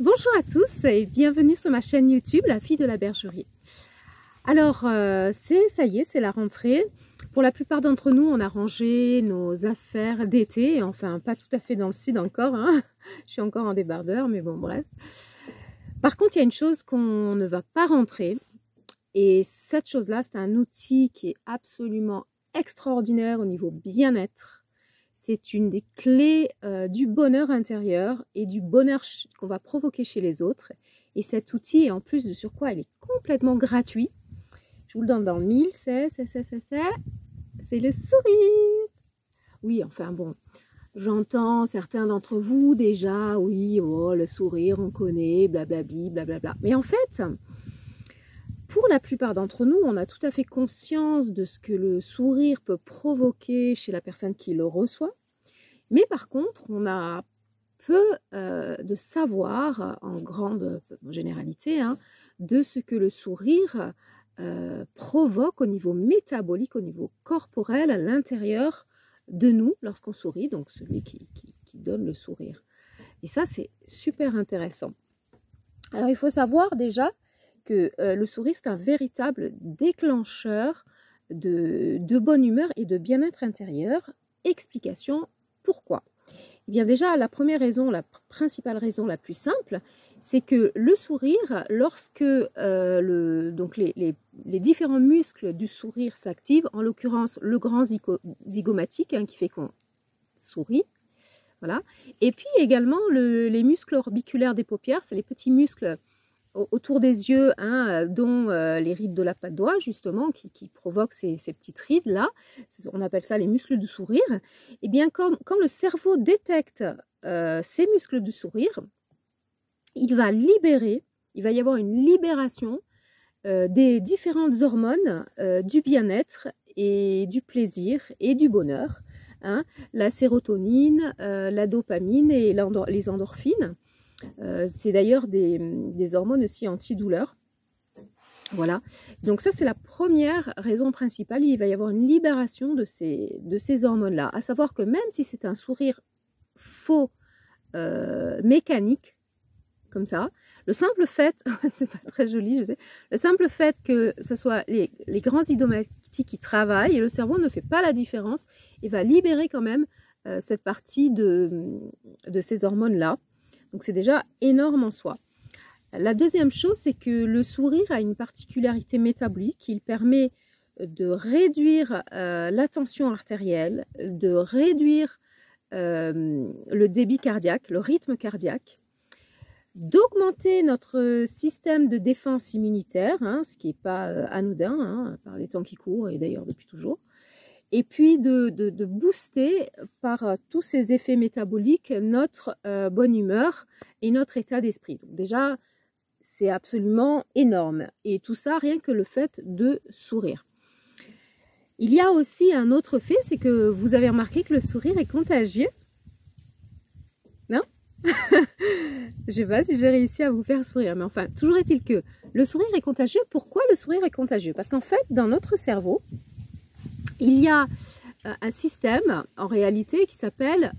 Bonjour à tous et bienvenue sur ma chaîne YouTube, La Fille de la Bergerie. Alors, ça y est, c'est la rentrée. Pour la plupart d'entre nous, on a rangé nos affaires d'été. Enfin, pas tout à fait dans le sud encore. Hein. Je suis encore en débardeur, mais bon, bref. Par contre, il y a une chose qu'on ne va pas rentrer. Et cette chose-là, c'est un outil qui est absolument extraordinaire au niveau bien-être. C'est une des clés du bonheur intérieur et du bonheur qu'on va provoquer chez les autres. Et cet outil, et en plus de sur quoi, il est complètement gratuit. Je vous le donne dans le mille, c'est le sourire. Oui, enfin bon, j'entends certains d'entre vous déjà, oui, oh, le sourire, on connaît, blablabli, blablabla. Mais en fait, pour la plupart d'entre nous, on a tout à fait conscience de ce que le sourire peut provoquer chez la personne qui le reçoit. Mais par contre, on a peu de savoir, en grande généralité, hein, de ce que le sourire provoque au niveau métabolique, au niveau corporel, à l'intérieur de nous lorsqu'on sourit, donc celui qui donne le sourire. Et ça, c'est super intéressant. Alors, il faut savoir déjà que le sourire, c'est un véritable déclencheur de bonne humeur et de bien-être intérieur. Explication, pourquoi? Eh bien déjà, la première raison, la principale raison la plus simple, c'est que le sourire, lorsque donc les différents muscles du sourire s'activent, en l'occurrence le grand zygomatique qui fait qu'on sourit, voilà. Et puis également les muscles orbiculaires des paupières, c'est les petits muscles autour des yeux, hein, dont les rides de la patte d'oie, justement, qui provoquent ces petites rides-là. On appelle ça les muscles du sourire. Et bien, quand le cerveau détecte ces muscles du sourire, il va y avoir une libération des différentes hormones du bien-être et du plaisir et du bonheur. Hein, la sérotonine, la dopamine et les endorphines. C'est d'ailleurs des hormones aussi antidouleurs. Voilà. Donc ça, c'est la première raison principale. Il va y avoir une libération de ces hormones-là. À savoir que même si c'est un sourire faux, mécanique, comme ça, le simple fait, c'est pas très joli, je sais, le simple fait que ce soit les grands zygomatique qui travaillent et le cerveau ne fait pas la différence, il va libérer quand même cette partie de ces hormones-là. Donc c'est déjà énorme en soi. La deuxième chose, c'est que le sourire a une particularité métabolique. Il permet de réduire la tension artérielle, de réduire le débit cardiaque, le rythme cardiaque, d'augmenter notre système de défense immunitaire, hein, ce qui n'est pas anodin hein, par les temps qui courent et d'ailleurs depuis toujours. Et puis de booster par tous ces effets métaboliques notre bonne humeur et notre état d'esprit. Donc déjà, c'est absolument énorme. Et tout ça, rien que le fait de sourire. Il y a aussi un autre fait, c'est que vous avez remarqué que le sourire est contagieux. Non? Je ne sais pas si j'ai réussi à vous faire sourire, mais enfin, toujours est-il que le sourire est contagieux. Pourquoi le sourire est contagieux? Parce qu'en fait, dans notre cerveau, il y a un système, en réalité, qui s'appelle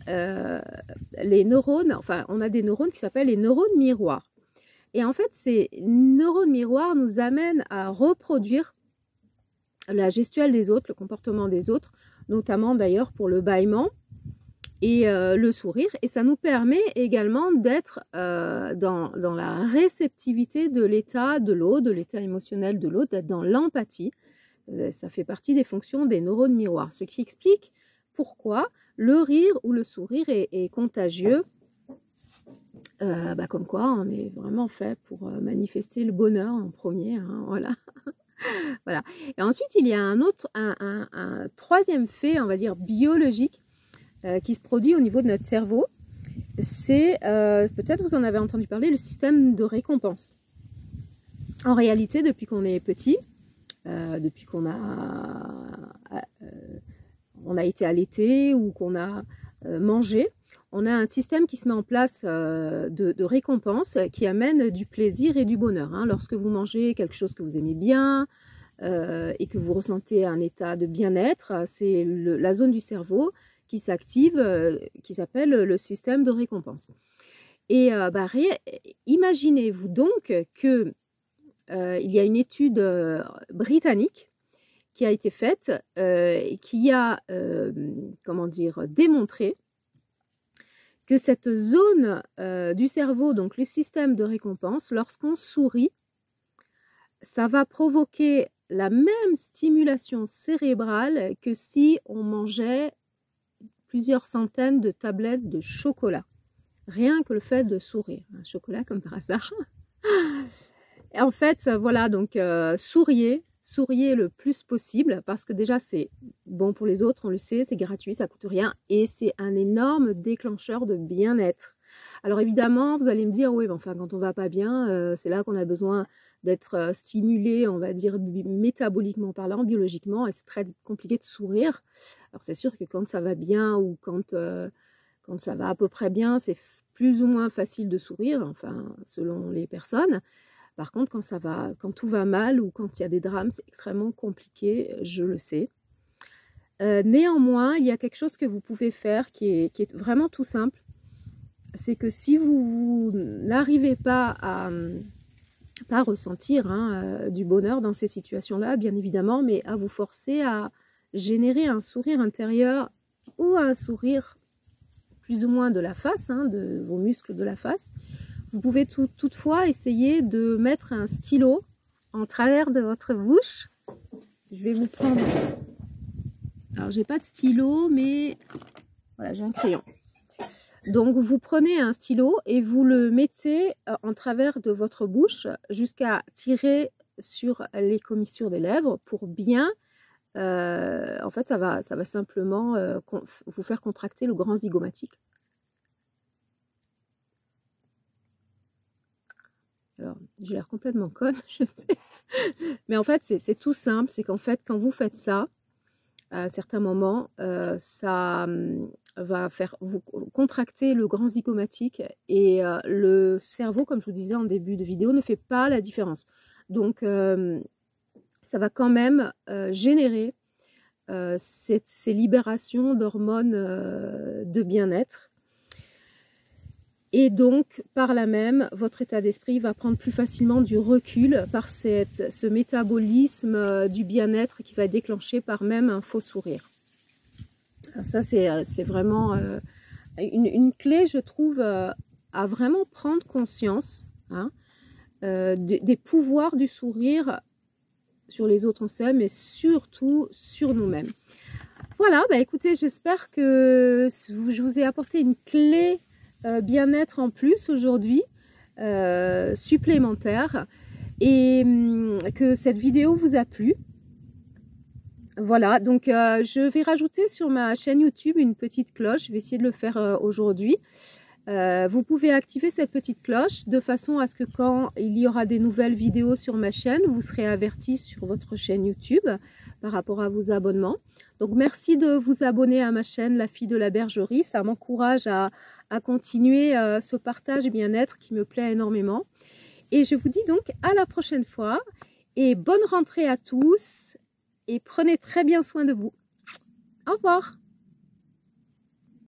les neurones, enfin, on a des neurones qui s'appellent les neurones miroirs. Et en fait, ces neurones miroirs nous amènent à reproduire la gestuelle des autres, le comportement des autres, notamment d'ailleurs pour le bâillement et le sourire. Et ça nous permet également d'être dans la réceptivité de l'état de l'autre, de l'état émotionnel de l'autre, d'être dans l'empathie. Ça fait partie des fonctions des neurones miroirs, ce qui explique pourquoi le rire ou le sourire est contagieux. Comme quoi, on est vraiment fait pour manifester le bonheur en premier. Hein, voilà. Voilà. Et ensuite, il y a un troisième fait, on va dire, biologique qui se produit au niveau de notre cerveau. C'est, peut-être vous en avez entendu parler, le système de récompense. En réalité, depuis qu'on est petit, depuis qu'on a été allaité ou qu'on a mangé, on a un système qui se met en place de récompense qui amène du plaisir et du bonheur. Hein. Lorsque vous mangez quelque chose que vous aimez bien et que vous ressentez un état de bien-être, c'est la zone du cerveau qui s'active, qui s'appelle le système de récompense. Et imaginez-vous donc que il y a une étude britannique qui a été faite et qui a comment dire, démontré que cette zone du cerveau, donc le système de récompense, lorsqu'on sourit, ça va provoquer la même stimulation cérébrale que si on mangeait plusieurs centaines de tablettes de chocolat. Rien que le fait de sourire. Un chocolat comme par hasard. Et en fait, voilà, donc souriez le plus possible parce que déjà c'est bon pour les autres, on le sait, c'est gratuit, ça coûte rien et c'est un énorme déclencheur de bien-être. Alors évidemment, vous allez me dire, oui, enfin quand on va pas bien, c'est là qu'on a besoin d'être stimulé, on va dire métaboliquement parlant, biologiquement, et c'est très compliqué de sourire. Alors c'est sûr que quand ça va bien ou quand ça va à peu près bien, c'est plus ou moins facile de sourire, enfin selon les personnes. Par contre, quand tout va mal ou quand il y a des drames, c'est extrêmement compliqué, je le sais. Néanmoins, il y a quelque chose que vous pouvez faire qui est vraiment tout simple. C'est que si vous n'arrivez pas à ressentir du bonheur dans ces situations-là, bien évidemment, mais à vous forcer à générer un sourire intérieur ou un sourire plus ou moins de la face, de vos muscles de la face, vous pouvez toutefois essayer de mettre un stylo en travers de votre bouche. Je vais vous prendre... Alors, j'ai pas de stylo, mais voilà, j'ai un crayon. Donc, vous prenez un stylo et vous le mettez en travers de votre bouche jusqu'à tirer sur les commissures des lèvres pour bien... en fait, ça va simplement vous faire contracter le grand zygomatique. Alors, j'ai l'air complètement conne, je sais. Mais en fait, c'est tout simple. C'est qu'en fait, quand vous faites ça, à un certain moment, ça va faire vous contracter le grand zygomatique et le cerveau, comme je vous disais en début de vidéo, ne fait pas la différence. Donc, ça va quand même générer ces libérations d'hormones de bien-être. Et donc, par là même, votre état d'esprit va prendre plus facilement du recul par ce métabolisme du bien-être qui va être déclenché par même un faux sourire. Alors ça, c'est vraiment une clé, je trouve, à vraiment prendre conscience des pouvoirs du sourire sur les autres, on sait, mais surtout sur nous-mêmes. Voilà, écoutez, j'espère que je vous ai apporté une clé bien-être en plus aujourd'hui, supplémentaire, et que cette vidéo vous a plu. Voilà, donc je vais rajouter sur ma chaîne YouTube une petite cloche, je vais essayer de le faire aujourd'hui. Vous pouvez activer cette petite cloche de façon à ce que quand il y aura des nouvelles vidéos sur ma chaîne, vous serez averti sur votre chaîne YouTube par rapport à vos abonnements. Donc merci de vous abonner à ma chaîne La Fille de la Bergerie, ça m'encourage à continuer ce partage bien-être qui me plaît énormément. Et je vous dis donc à la prochaine fois et bonne rentrée à tous et prenez très bien soin de vous. Au revoir.